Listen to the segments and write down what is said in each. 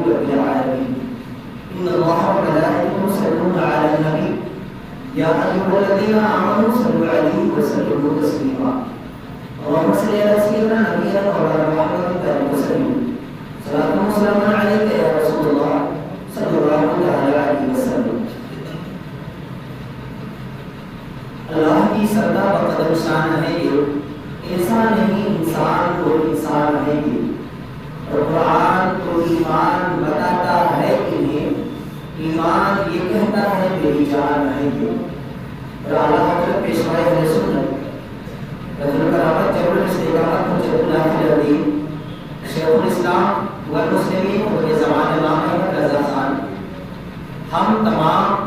رب العالمین ان اللہ وملائکته یصلون علی النبی یا ایھا الذین آمنوا صلوا علیہ وسلموا تسلیما اللهم صل علی سیدنا نبینا مولانا محمد وسلم صلاۃ و سلام علیک یا رسول اللہ صلی اللہ علیہ وسلم۔ اللہ کی سردہ بقدر شان ہے یہ، انسان نہیں انسان کو انسان ہے یہ، اور قرآن تو ایمان بتاتا ہے انہیں، ایمان یہ کہتا ہے میری جان ہے یہ۔ اور اعلیٰ حضرت پیشوائے اہل سنت رجل کرامت جبر استقامت حجت اللہ فی الدین شیخ الاسلام والمسلمین اور زمان امام احمد رضا خان، ہم تمام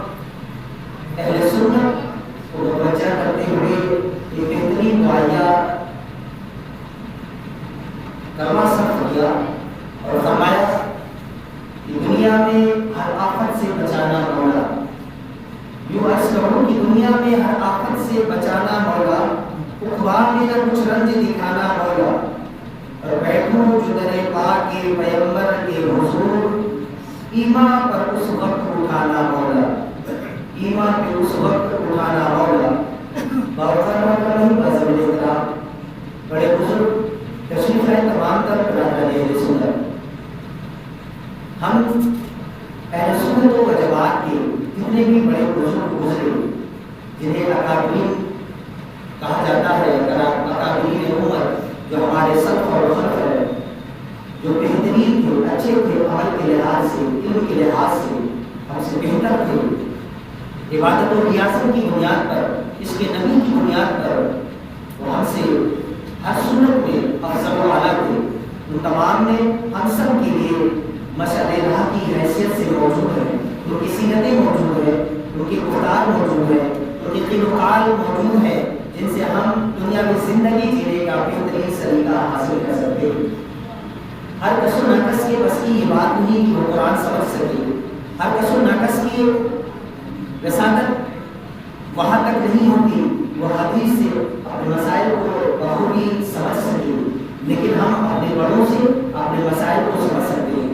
اہل سنت کو متوجہ کرتے ہوئے یہ بہترین دعائیہ کلمہ صرف کیا اور فرمایا کہ دنیا میں ہر آفت سے بچانا مولا، یوں عرض کروں کہ دنیا میں ہر آفت سے بچانا مولا، اخبار میں نہ کچھ رنج دکھانا مولا، اور بیٹھوں جو در پاک کے پیغمبر کے حضور، ایمان پر اس وقت اٹھانا مولا، ایمان پہ اس وقت اٹھانا مولا۔ بڑے بزرگ تشریف ہے تمام تر اہل سنت، ہم اہل سنت و جماعت کے جتنے بھی بڑے بزرگ گزرے جنہیں اکابرین کہا جاتا ہے، اکابرین عمر جو ہمارے سلف اور خلف ہے، جو بہترین تھے، اچھے تھے، عمل کے لحاظ سے، علم کے لحاظ سے ہم سے بہتر تھے، عبادت و ریاست کی بنیاد پر، اس کے نبی کی بنیاد پر وہ ہم سے ہر سنت میں افضل و اعلیٰ تھے، ان تمام نے ہم سب کے لیے مشعل راہ کی حیثیت سے موجود ہے، ان کی سیرتیں موجود ہیں، ان کے کردار موجود ہیں، ان کے قیل و قال موجود ہے، جن سے ہم دنیا میں زندگی جینے کا بہترین سلیقہ حاصل کر سکتے ہیں۔ ہر کس و ناقص کے بس کی یہ بات نہیں کہ وہ قرآن سمجھ سکے، ہر کس و ناقص کی رسالت وہاں تک نہیں ہوتی وہ حدیث سے اپنے مسائل کو بخوبی سمجھ سکے، لیکن ہم اپنے بڑوں سے اپنے مسائل کو سمجھ سکتے ہیں،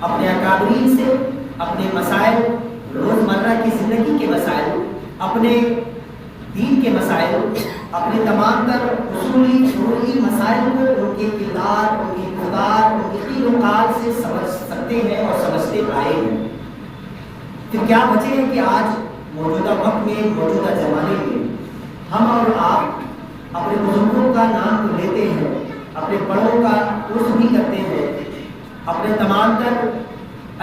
اپنے اکابرین سے اپنے مسائل، روزمرہ کی زندگی کے مسائل، اپنے دین کے مسائل، اپنے تمام تر اصولی شعوری مسائل کو ان کے کردار، ان کے کردار، ان کے قیل و قال سے سمجھ سکتے ہیں اور سمجھتے آئے ہیں۔ پھر کیا وجہ ہے کہ آج موجودہ وقت میں، موجودہ زمانے میں ہم اور آپ اپنے بزرگوں کا نام تو لیتے ہیں، اپنے بڑوں کا عرض بھی کرتے ہیں، اپنے تمام تر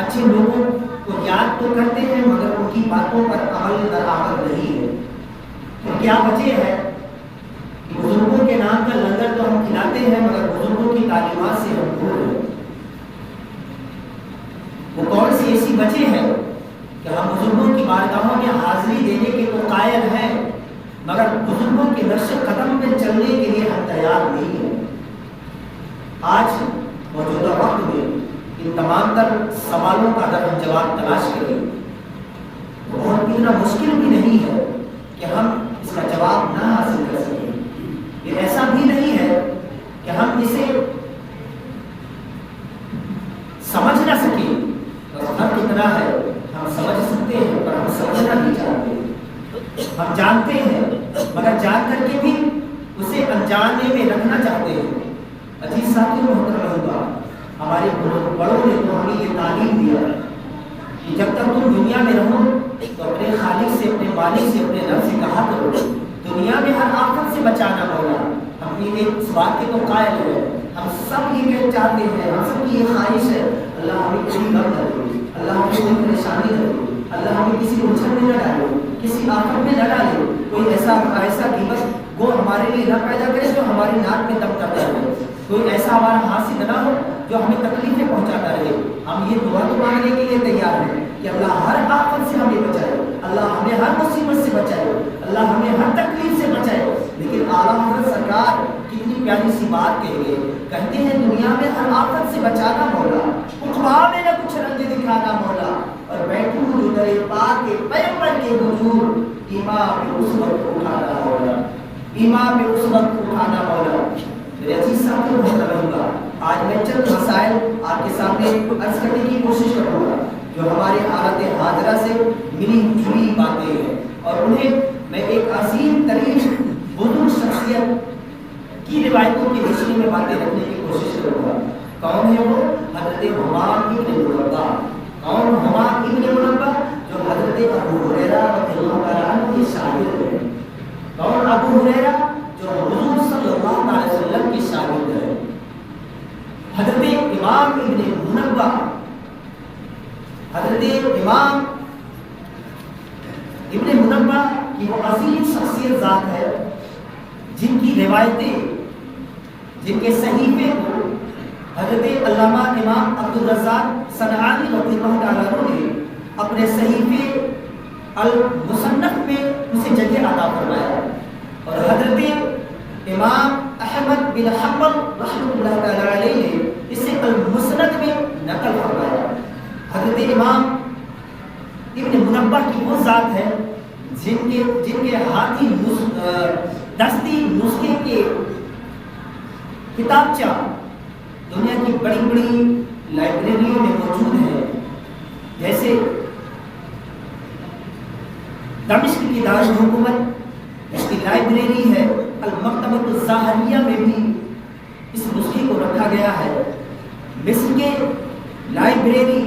اچھے لوگوں کو یاد تو کرتے ہیں، مگر ان کی باتوں پر عمل درآمد نہیں ہے۔ تو کیا وجہ ہے کہ بزرگوں کے نام کا لنگر تو ہم کھلاتے ہیں، مگر بزرگوں کی تعلیمات سے ہم دور ہیں؟ وہ کون سی ایسی وجہ ہے کہ ہم بزرگوں کی بارگاہوں میں حاضری دینے کے تو قائل ہیں، مگر بزرگوں کے نقش قدم پہ چلنے کے لیے ہم تیار نہیں ہیں؟ آج موجودہ وقت میں ان تمام تر سوالوں کا اگر ہم جواب تلاش کریں تو بہت اتنا مشکل بھی نہیں ہے کہ ہم اس کا جواب نہ حاصل کر سکیں۔ یہ ایسا بھی نہیں ہے کہ ہم اسے سمجھ نہ سکیں، بس فرق اتنا ہے ہم سمجھ سکتے ہیں پر ہم سمجھنا نہیں چاہتے، ہم جانتے ہیں مگر جان کر کے بھی اسے انجانے میں رکھنا چاہتے ہیں۔ عزیز ساتھیوں، محترم ہوگا، ہمارے بڑوں نے تو ہمیں یہ تعلیم دیا کہ جب تک تم دنیا میں رہو تو اپنے خالق سے، اپنے مالک سے، اپنے رب سے کہا کرو دنیا میں ہر آفت سے بچانا مولا۔ ہم یہ اس بات کے تو قائل ہیں، ہم سب یہ کہنا چاہتے ہیں، ہم سب کی یہ خواہش ہے اللہ ہمیں کوئی غم نہ دے، اللہ ہمیں کوئی پریشانی نہ دے، اللہ ہمیں کسی الجھن میں نہ ڈالے، کسی آفت میں نہ ڈالے، کوئی ایسا غیبت وہ ہمارے لیے نہ پیدا کرے جو ہماری ناک میں دم کرتا رہے، کوئی ایسا ہمارا ہاتھ سے نہ ہو جو ہمیں تکلیفیں پہنچاتا رہے۔ ہم یہ دعا تو مانگنے کے لیے تیار ہیں کہ اللہ ہر آفت سے ہمیں بچائے، اللہ ہمیں ہر مصیبت سے بچائے، اللہ ہمیں ہر تکلیف سے بچائے۔ لیکن اعلیٰ حضرت سرکار کتنی پیاری سی بات کہہ گئے، کہتے ہیں دنیا میں ہر آفت سے بچانا مولا، اٹھوا میں نہ کچھ رنج دکھانا مولا، اور بیٹھوں جو در پاک کے پیغمبر کے حضور، ایمان پہ اس وقت اٹھانا مولا، ایمان پہ اس وقت اٹھانا مولا۔ میرے عزیز ساتھیوں، بہت رہوں گا آج میں چند مسائل آپ کے سامنے عرض کرنے کی کوشش کروں گا جو ہمارے حالت حاضرہ سے ملی جلی باتیں ہیں، اور انہیں میں ایک عظیم ترین بزرگ شخصیت کی روایتوں کی روشنی میں باتیں رکھنے کی کوشش کروں گا۔ کون ہے وہ؟ حضرت حمام ابن منبہ۔ کون حمام ابن منبہ؟ جو حضرت ابو ہریرہ رضی اللہ تعالیٰ عنہ کے شاگرد ہیں۔ کون ابو ہریرہ؟ جو حضور صلی اللہ علیہ وسلم کے شاگرد ہیں۔ حضرت امام ابن منبہ، حضرت امام ابن منبہ کی وہ عظیم شخصیت ذات ہے جن کی روایتیں، جن کے صحیفے کو حضرت علامہ امام عبدالرزاق صنعانی رضی اللہ تعالیٰ عنہ نے اپنے صحیفے المصنف میں اسے جگہ عطا فرمایا، اور حضرت امام احمد بن حنبل رحمۃ اللہ تعالیٰ علیہ نے اسے المسند میں نقل فرمایا۔ حضرت امام ابن منبہ کی وہ ذات ہے جن کے ہاتھی دستی نسخے کے کتابچہ دنیا کی بڑی بڑی لائبریریوں میں موجود ہیں، جیسے دمشق کی دارالحکومت اس کی لائبریری ہے، المکتبۃ الظاہریہ میں بھی اس نسخے کو رکھا گیا ہے، مصر کے لائبریری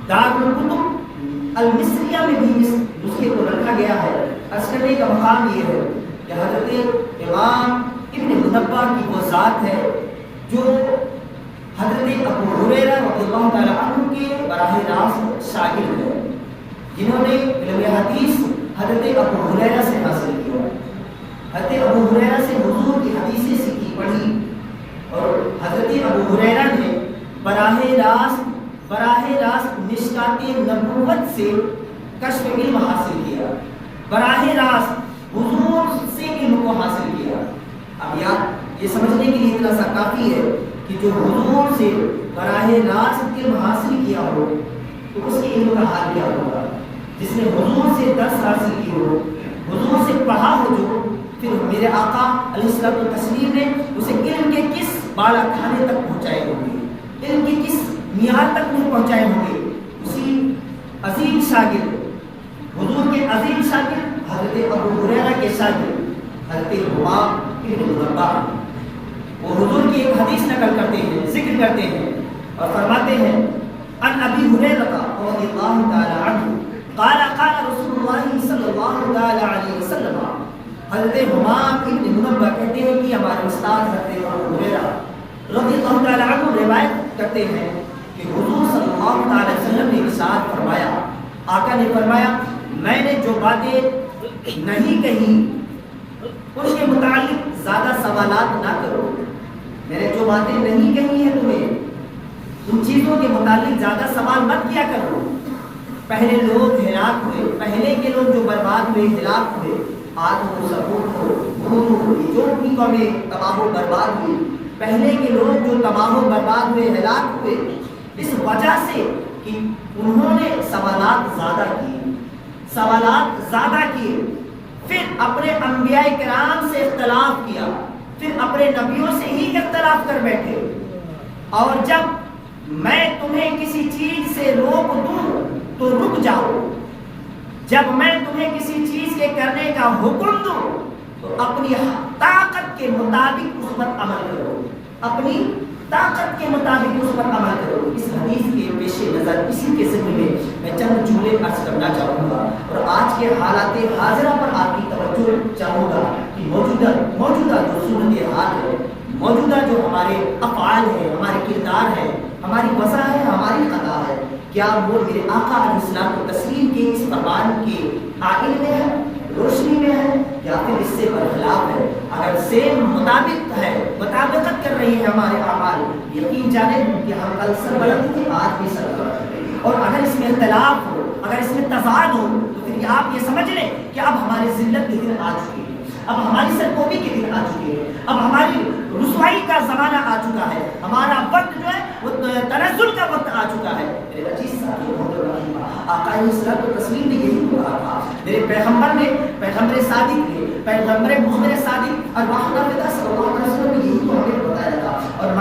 دارالکتب المصریہ میں بھی اس نسخے کو رکھا گیا ہے۔ عرض کرنے کا مقام یہ ہے کہ حضرت امام ابن منبہ کی وہ ذات ہے جو حضرت ابو ہریرہ رضی اللہ تعالیٰ عنہ کے براہ راست شاگرد ہیں، جنہوں نے علم حدیث حضرت ابو ہریرہ سے حاصل کیا، حضرت ابو ہریرہ سے حضور کی حدیثیں سیکھی پڑھی، اور حضرت ابو ہریرہ نے براہ راست مشکات نبوت سے کشف علم حاصل کیا، براہ راست حضور سے علم کو حاصل کیا۔ اب یہ سمجھنے کے لیے اتنا سا کافی ہے کہ جو حضور سے براہ راست علم حاصل کیا ہو تو اس کے علم کا حال کیا ہوگا، جس نے حضور سے درس حاصل کی ہو، حضور سے پڑھا ہو، جو پھر میرے آقا علیہ الصلوۃ والتسلیم نے اسے علم کے کس بالا کھانے تک پہنچائے ہوں گے، علم کے کس معیار تک نہیں پہنچائے ہوں گے، اسی عظیم شاگرد، حضور کے عظیم شاگرد حضرت ابو ہریرہ کے شاگرد حضرت حمام ابن منبہ، وہ حضور کی ایک حدیث نقل کرتے ہیں، ذکر کرتے ہیں اور فرماتے ہیں ان ابی ہریرہ رضی اللہ تعالی عنہ قال قال رسول اللہ صلی اللہ تعالی علیہ وسلم۔ حضرت حمام ابن منبہ کہتے ہیں کہ ہمارے استاد حضرت ابو ہریرہ رضی اللہ تعالی عنہ روایت کرتے ہیں کہ حضور صلی اللہ تعالی وسلم نے ارشاد فرمایا، آقا نے فرمایا میں نے جو باتیں نہیں کہی ان کے متعلق زیادہ سوالات نہ کرو، میں نے جو باتیں نہیں کہی ہیں تمہیں ان چیزوں کے متعلق زیادہ سوال مت کیا کرو۔ پہلے لوگ ہلاک ہوئے، پہلے کے لوگ جو برباد ہوئے، ہلاک ہوئے، آد ہو، سمود ہو، ہود ہو، جو بھی قومیں تباہ و برباد ہوئی، پہلے کے لوگ جو تباہ و برباد ہوئے، ہلاک ہوئے، اس وجہ سے کہ انہوں نے سوالات زیادہ کیے، پھر اپنے انبیاء کرام سے اختلاف کیا، پھر اپنے نبیوں سے ہی اختلاف کر بیٹھے، اور جب میں تمہیں کسی چیز سے روک دوں تو رک جاؤ، جب میں تمہیں کسی چیز کے کرنے کا حکم دوں تو اپنی طاقت کے مطابق اس پر عمل کرو، اپنی طاقت کے مطابق اس پر عمل کرو۔ اس حدیث کے پیش نظر اسی کے ذمے میں چند جملے عرض کرنا چاہوں گا، اور آج کے حالات حاضرہ پر آپ کی توجہ چاہوں گا کہ موجودہ جو صورت حال ہے، موجودہ جو ہمارے افعال ہیں، ہمارے کردار ہیں، ہماری وضع ہے، ہماری خطا ہے، کیا وہ میرے آقا علیہ السلام و تسلیم کے اس فرمان کے عائل میں ہے، روشنی میں ہے، یا پھر اس سے برخلاف ہے؟ اگر سیم مطابقت کر رہی ہے ہمارے اعمال، یقین جانیں کہ ہم کل سربلند تھے، آج بھی سربلند، اور اگر اس میں اختلاف ہو، اگر اس میں تضاد ہو، تو پھر آپ یہ سمجھ لیں کہ اب ہماری ذلت کے دن آ چکے ہیں، اب ہماری سرکوبی کے دن آ چکے ہیں، اب ہماری رسوائی کا زمانہ آ چکا ہے، ہمارا وقت جو ہے وہ تنزل کا وقت آ چکا ہے۔ میرے عزیز ساتھی آقا علیہ الصلوۃ والتسلیم نے یہی کہا تھا، میرے پیغمبر صادق نے، پیغمبر محمد صادق اور محمد صلی اللہ علیہ وسلم نے یہی تو ہمیں بتایا تھا، اور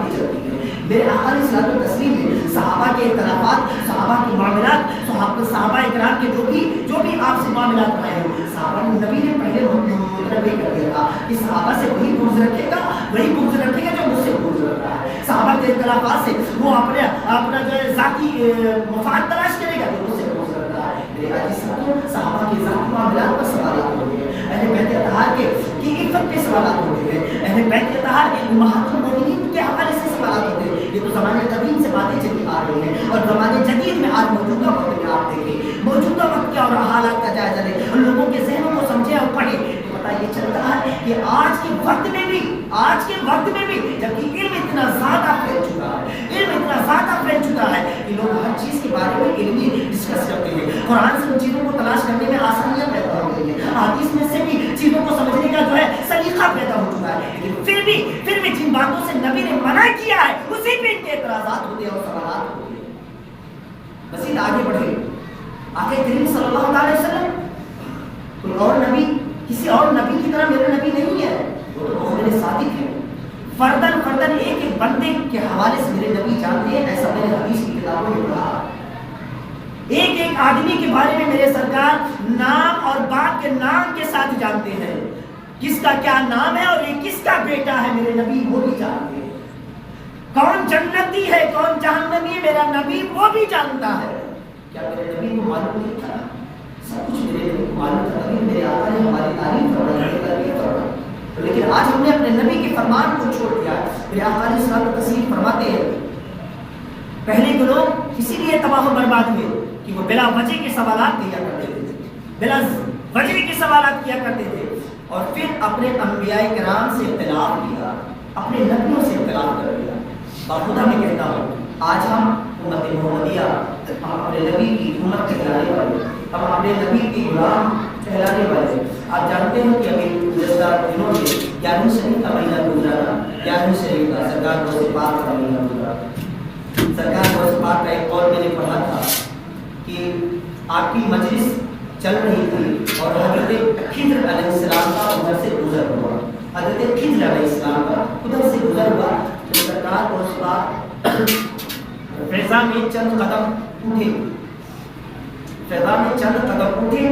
باتیں چلتی ہیں. میرے آقا علیہ الصلوۃ والتسلیم نے صحابہ کے اختلافات، صحابہ کے معاملات، صحابہ اکرام کے جو بھی آپ سے معاملات رہے ہیں، صحابہ نبی نے پہلے متنبع کر دیا تھا کہ صحابہ سے وہی بغض رکھے گا، وہی بغض رکھے گا جو مجھ سے بغض رکھ رہا ہے. صحابہ کے اختلافات سے وہ اپنا جو ہے ذاتی مفاد تلاش کرے گا جو مجھ سے بغض رکھ رہا ہے. میرے عزیز ساتھیوں، صحابہ کے ذاتی معاملات پر سوالات ہوتے ہیں، اہل بیت اطہار کے عفت کے سوالات ہوتے ہیں، اہل بیت اطہار امہات المومنین کے حوالے سے سوالات ہوتے ہیں. یہ تو زمانے قدیم سے باتیں چلی آ رہی ہیں، اور زمانے جدید میں آج موجودہ وقت میں آپ دیکھیں، موجودہ وقت کے اور حالات کا جائزہ لیں اور لوگوں کے ذہنوں کو سمجھیں اور پڑھیں تو پتہ یہ چلتا ہے کہ آج کے وقت میں بھی جبکہ علم اتنا زیادہ پھیل چکا ہے کہ لوگ ہر چیز کے بارے میں علمی ڈسکس کرتے ہیں. قرآن سے ان چیزوں کو تلاش کرنے میں آسانیاں پیدا ہو گئی ہیں، حدیث میں سے بھی چیزوں کو سمجھنے کا جو ہے سلیقہ پیدا ہو چکا ہے. لیکن پھر بھی جن باتوں سے نبی نے منع کیا ہے اسی پہ ان کے اعتراضات ہوتے ہیں اور سوالات ہوتے ہیں. مزید آگے بڑھے، آقا کریم صلی اللہ علیہ وسلم کوئی اور نبی، کسی اور نبی کی طرح میرا نبی نہیں ہے، وہ تو میرے صادق ہیں. فردن ایک بندے کے حوالے سے میرے نبی جانتے ہیں، ایسا میں نے حدیث کی کتابوں میں پڑھا. ایک آدمی کے بارے میں میرے سرکار نام اور باپ کے نام کے ساتھ جانتے ہیں، کس کا کیا نام ہے اور یہ کس کا بیٹا ہے میرے نبی وہ بھی جانتے ہیں. کون جنتی ہے کون جہنمی ہے میرا نبی وہ بھی جانتا ہے. کیا میرے نبی کو معلوم نہیں تھا؟ سب کچھ میرے نبی کو معلوم تھا، تبھی میرے آقا نے ہماری تعریف فرمائی. لیکن آج ہم نے اپنے نبی کے فرمان کو چھوڑ دیا. میرے آقا علیہ الصلوۃ والتسلیم فرماتے ہیں پہلے کے لوگ اسی لیے تباہ و برباد ہوئے کہ وہ بلا وجہ کے سوالات کیا کرتے تھے، بلا وجہ کے سوالات کیا کرتے تھے، اور پھر اپنے انبیاء کرام سے اختلاف کیا، اپنے نبیوں سے اختلاف کر دیا. باخدا میں کہتا ہوں آج ہم امت محمدیہ، ہم اپنے نبی کی امت کہلانے والے، ہم اپنے نبی کی غلام کہلانے والے. آپ جانتے ہیں کہ ابھی گزشتہ دنوں میں 11ویں شریف کا مہینہ گزرا، 11ویں شریف کا سرکار روز پاک کا مہینہ گزرا. سرکار روز پاک کا ایک قول میں نے پڑھا تھا کہ آپ کی مجلس چل رہی تھی اور حضرت خضر علیہ السلام کا ادھر سے گزر ہوا. حضرت خضر علیہ السلام کا ادھر سے گزر ہوا تو سرکار روز پاک فضا میں چند قدم اٹھے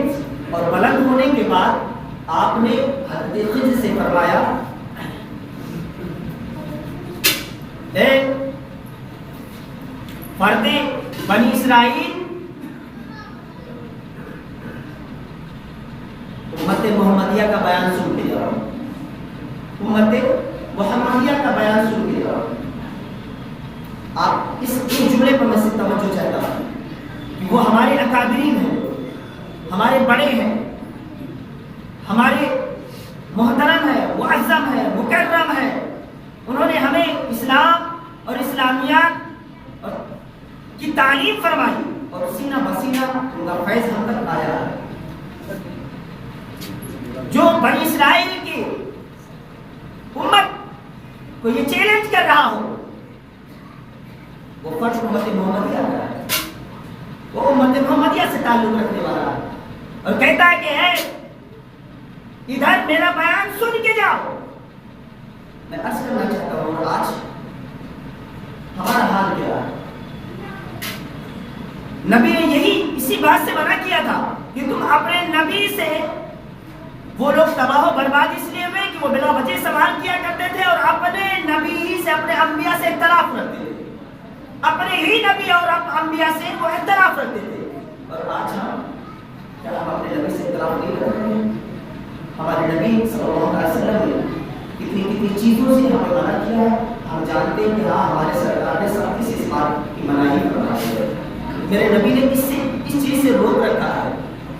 اور بلند ہونے کے بعد آپ نے حضرت خضر سے فرمایا اے فرد بنی اسرائیل، امت محمدیہ کا بیان سن کے جاؤ، امت محمدیہ کا بیان سن کے جاؤ. آپ اس ایک جملے پر میں سے توجہ چاہتا ہوں کہ وہ ہمارے اکابرین ہیں، ہمارے بڑے ہیں، ہمارے محترم ہے، معظم ہے، مکرم ہے. انہوں نے ہمیں اسلام اور اسلامیات کی تعلیم فرمائی اور سینہ بسینہ ان کا فیض ہم تک آیا ہے. جو بنی اسرائیل کی امت کو یہ چیلنج کر رہا ہو وہ فرض امت محمدیہ کا ہے، وہ امت محمدیہ سے تعلق رکھنے والا ہے اور کہتا ہے کہ ہے ادھر میرا بیان سن کے جاؤ. میں عرض کرنا چاہتا ہوں اور آج ہمارا حال کیا ہے. نبی نے اسی بات سے منع کیا تھا کہ تم اپنے نبی سے، وہ لوگ تباہ و برباد اس لیے ہوئے کہ وہ بلا وجہ سوال کیا کرتے تھے اور اپنے نبی سے، اپنے انبیاء سے اختلاف رکھتے تھے، اپنے ہی نبی اور انبیاء سے وہ اختلاف رکھتے تھے. اور آج کیا ہم اپنے نبی سے اختلاف نہیں رکھ رہے ہیں؟ ہمارے نبی صلی اللہ علیہ وسلم نے کتنی چیزوں سے ہمیں منع کیا ہے. ہم جانتے ہیں کہ ہاں ہمارے سرکار نے سختی سے اس بات کی مناہی فرمائی ہے. میرے نبی نے اس چیز سے روک رکھا ہے،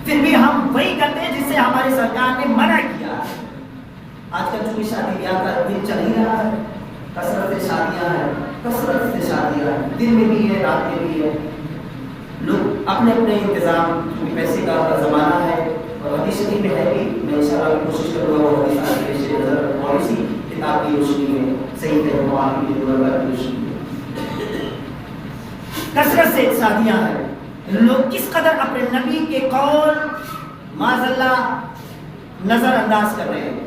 پھر بھی ہم وہی کرتے ہیں جس سے ہمارے سرکار نے منع کیا ہے. آج کل چونکہ شادی بیاہ کا دن چل ہی رہا ہے، کثرت سے شادیاں ہیں، دن میں بھی ہے رات میں بھی ہے. لوگ اپنے انتظام، کیونکہ پیسے کا زمانہ ہے اور حدیث شریف میں ہے بھی. میں انشاءاللہ کوشش کروں گا وہ حدیث آگے پیش نظر اور اسی کتاب کی روشنی میں صحیح ترجمہ کی روشنی میں کثرت سے شادیاں ہیں. لوگ کس قدر اپنے نبی کے قول معاذ اللہ نظر انداز کر رہے ہیں.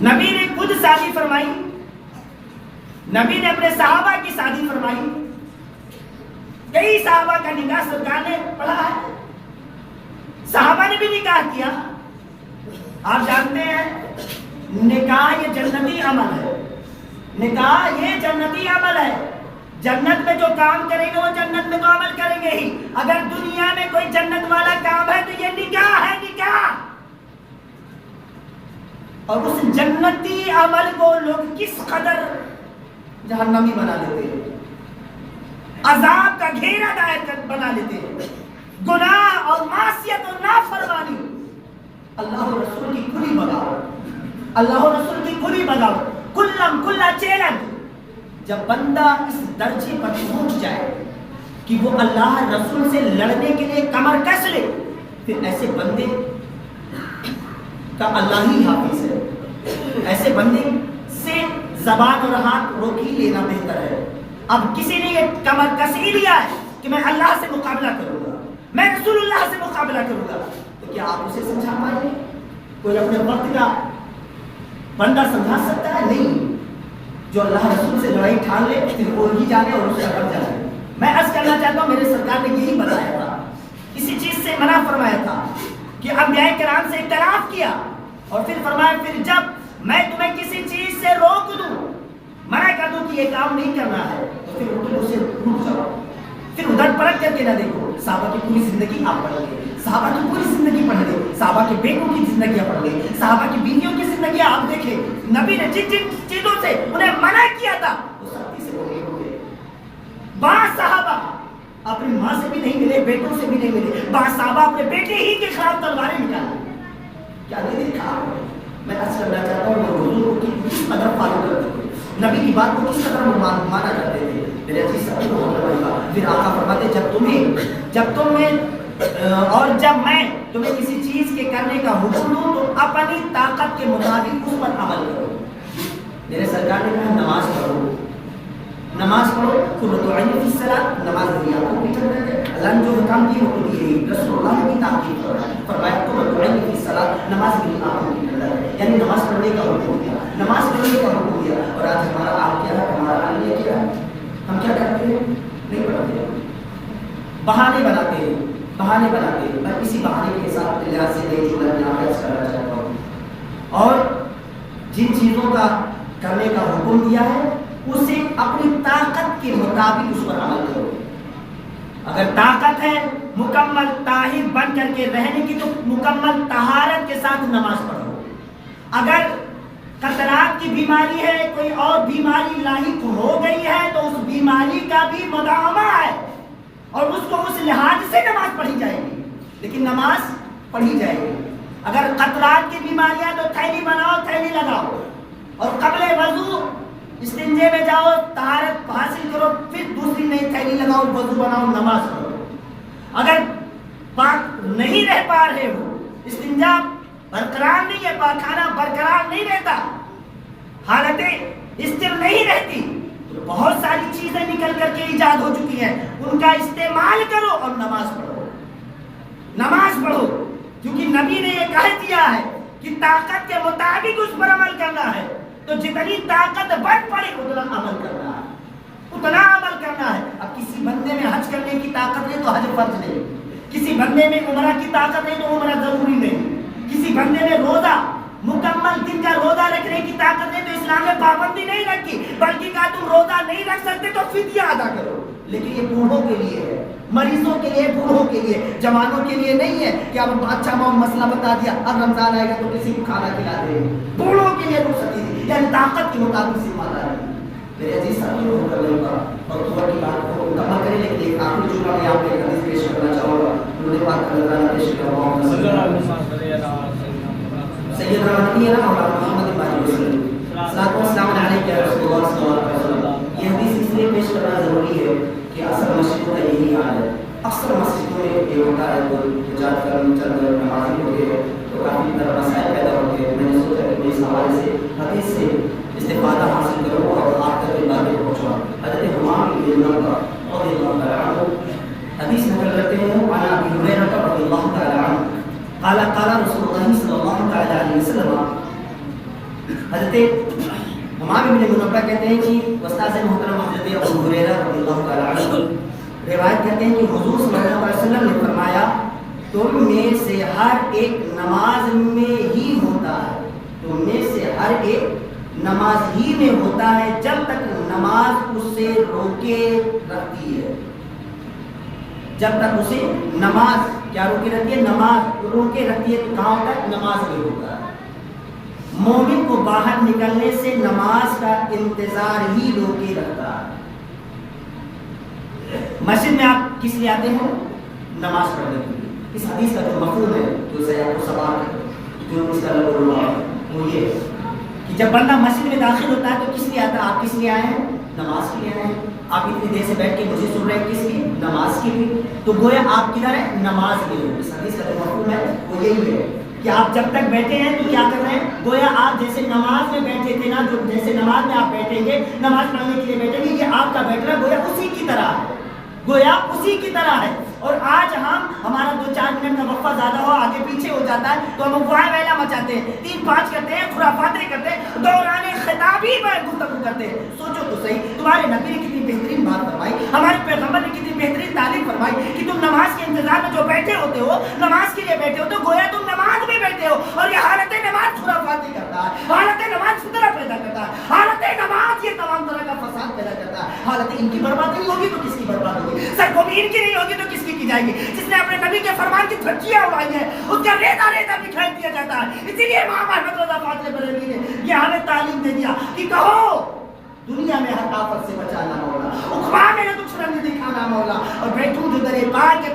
نبی نے خود شادی فرمائی نبی نے اپنے صحابہ کی شادی فرمائی، کئی صحابہ کا نکاح سرکار نے پڑھا ہے، صحابہ نے بھی نکاح کیا۔ آپ جانتے ہیں نکاح یہ جنتی عمل ہے، نکاح یہ جنتی عمل ہے، جنت میں جو کام کریں گے وہ جنت میں تو عمل کریں گے ہی۔ اگر دنیا میں کوئی جنت والا کام ہے تو یہ نکاح ہے، نکاح۔ اور اس جنتی عمل کو لوگ کس قدر جہنمی بنا لیتے ہیں، عذاب کا گھیرا دائر بنا لیتے ہیں، گناہ اور معصیت اور نافرمانی، اللہ و رسول کی کھلی بغاوت، اللہ و رسول کی کھلی بغاوت، کھلا چیلنج۔ جب بندہ اس درجے پر پہنچ جائے کہ وہ اللہ رسول سے لڑنے کے لیے کمر کس لے، پھر ایسے بندے کا اللہ ہی حافظ ہے، ایسے بندے سے زبان اور ہاتھ روک ہی لینا بہتر ہے۔ اب کسی نے یہ کمر کس ہی لیا ہے کہ میں اللہ سے مقابلہ کروں گا، میں رسول اللہ سے مقابلہ کروں گا، تو کیا آپ اسے سمجھا پائیں گے؟ کوئی اپنے وقت کا بندہ سمجھا سکتا ہے؟ نہیں۔ جو اللہ رسول سے لڑائی ٹھان لے پھر وہ ہی جانے اور اس کا کر جائے۔ میں عرض کرنا چاہتا ہوں، میرے سرکار نے یہی بتایا تھا، اسی چیز سے منع فرمایا تھا کہ انبیاء کرام سے اختلاف کیا اور پھر فرمایا پھر جب میں تمہیں کسی چیز سے روک دوں، منع کر دوں کہ یہ کام نہیں کرنا ہے، تو پھر تم اسے رک جاؤ، پھر ادھر پلٹ کر کے نہ دیکھو۔ صحابہ کی پوری زندگی آپ پڑھ لیں، صحابہ کی پوری زندگی پڑھ لیں، صحابہ کے بیٹوں کی زندگیاں پڑھ لیں، صحابہ کی بیویوں کی زندگیاں آپ دیکھیں، نبی نے جن جن چیزوں سے انہیں منع کیا تھا وہ سختی سے پورے ہوئے۔ بعض صحابہ اپنی ماں سے بھی نہیں ملے، بیٹوں سے بھی نہیں ملے، بعض صحابہ اپنے بیٹے ہی کے خلاف تلواریں نکالے۔ کیا نہیں دیکھا؟ میں عرض کرنا چاہتا ہوں وہ حضور کی کس قدر فالو کرتے تھے، نبی کی بات کو کس قدر مانا کرتے تھے۔ میرے عزیز ساتھیو، پھر آقا فرماتے جب میں تمہیں کسی چیز کے کرنے کا حکم دوں تو اپنی طاقت کے مطابق اس پر عمل کرو۔ میرے سرکار نے کہا نماز پڑھو، نماز پڑھو، قرۃ عین فی الصلاۃ، نماز کی آنکھوں کی ٹھنڈک ہے۔ اللہ نے جو حکم دیے وہ دیے ہی، رسول اللہ نے بھی تاکید فرمایا قرۃ عین فی الصلاۃ، نماز کی آنکھوں کی ٹھنڈک ہے، یعنی نماز پڑھنے کا حکم دیا، نماز پڑھنے کا حکم دیا۔ اور آج ہمارا حال کیا ہے، ہمارا حال یہ کیا ہے، ہم کیا کرتے ہیں؟ نہیں پڑھتے، بہانے بناتے ہیں، بہانے بناتے ہیں۔ میں اسی بہانے کے ساتھ لحاظ سے ایک جملہ یہاں پیش کرنا چاہتا ہوں، اور جن چیزوں کا کرنے کا حکم دیا ہے اسے اپنی طاقت کے مطابق اس پر عمل کرو۔ اگر طاقت ہے مکمل طاہر بن کر کے رہنے کی تو مکمل طہارت کے ساتھ نماز پڑھو۔ اگر قطرات کی بیماری ہے، کوئی اور بیماری لاحق ہو گئی ہے تو اس بیماری کا بھی مداومہ ہے اور اس کو اس لحاظ سے نماز پڑھی جائے گی، لیکن نماز پڑھی جائے گی۔ اگر قطرات کی بیماریاں تو تھیلی بناؤ، تھیلی لگاؤ، اور قبل وضو استنجے میں جاؤ، طہارت حاصل کرو، پھر دوسری نئی تھیلی لگاؤ، وضو بناؤ، نماز پڑھو۔ اگر پاک نہیں رہ پا رہے ہو، استنجا برقرار نہیں ہے، پاکھانہ برقرار نہیں رہتا، حالتیں استر نہیں رہتی، تو بہت ساری چیزیں نکل کر کے ایجاد ہو چکی ہیں، ان کا استعمال کرو اور نماز پڑھو، نماز پڑھو، کیونکہ نبی نے یہ کہہ دیا ہے کہ طاقت کے مطابق اس پر عمل کرنا ہے، تو جتنی طاقت بڑھ پڑے اتنا عمل کرنا ہے، اتنا عمل کرنا ہے۔ اب کسی بندے میں حج کرنے کی طاقت نہیں تو حج فرض نہیں، کسی بندے میں عمرہ کی طاقت نہیں تو عمرہ ضروری نہیں، کسی بندے میں روزہ مکمل دن کا روزہ رکھنے کی طاقت نہیں تو اسلام میں پابندی نہیں رکھی، بلکہ کہا تم روزہ نہیں رکھ سکتے تو فدیہ ادا کرو۔ لیکن یہ بوڑھوں کے لیے ہے، مریضوں کے لیے، بوڑھوں کے لیے، جوانوں کے لیے نہیں ہے کہ اب اچھا مسئلہ بتا دیا اب رمضان آئے گا تو کسی کو کھانا کھلا دے۔ بوڑھوں کے لیے رخصتی دی، یعنی طاقت کے مطابق ذمہ داری۔ میرے عزیز ساتھیوں، اور صبح کی بات کو مکمل کریں، لیکن ایک آخری جملہ میں آپ کو ایک حدیث پیش کرنا چاہوں گا، درود پاک اللہ تعالیٰ پیش کرواؤں گا۔ سیدنا نبینا مولانا محمد صلاۃ و سلام علیہ یا رسول اللہ صلی اللہ علیہ وسلم۔ یہ حدیث اس لیے پیش کرنا ضروری ہے کہ اکثر مسجدوں کا یہی حال ہے، اکثر مسجدوں میں یہ ہوتا ہے تو جات کر چند نمازی ہوتے ہیں تو کافی مسائل پیدا ہوتے ہیں۔ میں نے سوچا کہ میں اس حوالے سے حدیث سے استفادہ حاصل کروں اور آپ تک ان باتیں پہنچاؤں۔ حضرت حمام بن منبع رضی اللہ تعالیٰ عنہ حدیث نقل کرتے ہیں، عن ابی ہریرہ رضی اللہ تعالیٰ عنہ قال قال رسول اللہ صلی اللہ تعالیٰ علیہ وسلم۔ حضرت حمام بن منبع کہتے ہیں کہ استاد محترم حضرت ابو ہریرہ رضی اللہ تعالیٰ عنہ روایت کرتے ہیں کہ حضور صلی اللہ علیہ وسلم نے فرمایا تم میں سے ہر ایک نماز میں ہی ہوتا ہے، تم میں سے ہر ایک نماز ہی میں ہوتا ہے جب تک نماز اسے روکے رکھتی ہے، جب تک اسے نماز کیا روکے رکھتی ہے، نماز روکے رکھتی ہے۔ تو کہاں ہوتا ہے؟ نماز میں ہوتا ہے۔ مومن کو باہر نکلنے سے نماز کا انتظار ہی روکے رکھتا ہے۔ مسجد میں آپ کس لیے آتے ہیں؟ نماز پڑھنے کے لیے۔ اس حدیث کا جو مفہوم ہے، جو سیاق و سباق ہے، جو اس کا لفظ اللہ ہے، وہ یہ ہے کہ جب بندہ مسجد میں داخل ہوتا ہے تو کس لیے آتا ہے؟ آپ کس لیے آئے ہیں؟ نماز کے لیے آئے ہیں۔ آپ اتنی دیر سے بیٹھ کے مجھے سن رہے ہیں، کس لیے؟ نماز کے لیے۔ تو گویا آپ کدھر ہیں؟ نماز کے لیے۔ اس حدیث کا جو مفہوم ہے وہ یہی ہے کہ آپ جب تک بیٹھے ہیں تو کیا کر رہے ہیں؟ گویا آپ جیسے نماز میں بیٹھے تھے نا، جو جیسے نماز میں آپ بیٹھیں گے، نماز پڑھنے کے لیے بیٹھیں گے، یہ آپ کا بیٹھنا گویا اسی کی طرح ہے، گویا اسی کی طرح ہے۔ اور آج ہمارا 2-4 منٹ کا وقفہ زیادہ ہو، آگے پیچھے ہو جاتا ہے تو ہم وائے ویلا مچاتے ہیں، 3-5 کرتے ہیں، خرافاتیں کرتے ہیں، دوران خطابی میں گفتگو کرتے ہیں۔ سوچو تو صحیح، تمہارے نبی نے کتنی بہترین بات فرمائی، ہمارے پیغمبر نے کتنی بہترین تعلیم فرمائی کہ تم نماز کے انتظار میں جو بیٹھے ہوتے ہو، نماز کے لیے بیٹھے ہوتے ہو، گویا تم نماز میں بیٹھے ہو۔ اور یہ حالت نماز خرافاتی کرتا ہے، حالت نماز فطرہ پیدا کرتا ہے، حالت نماز یہ تمام طرح کا فساد پیدا کرتا ہے۔ حالت ان کی بربادی نہیں ہوگی تو کس کی برباد ہوگی؟ سرگومی ان کی نہیں ہوگی تو کس کی جائے گی؟ جس نے اپنے نبی کے فرمان کی دھجیاں اڑائی ہیں، اس کا ریتا ریتا بکھیر دیا جاتا ہے۔ اسی لیے امام احمد رضا فاضل بریلوی نے یہ ہمیں تعلیم دے دیا کہ کہو دنیا میں ہر آفت سے بچانا مولا، عقبہ میں نہ کچھ رنگ دکھانا مولا، اور بیٹھوں جو درے پاک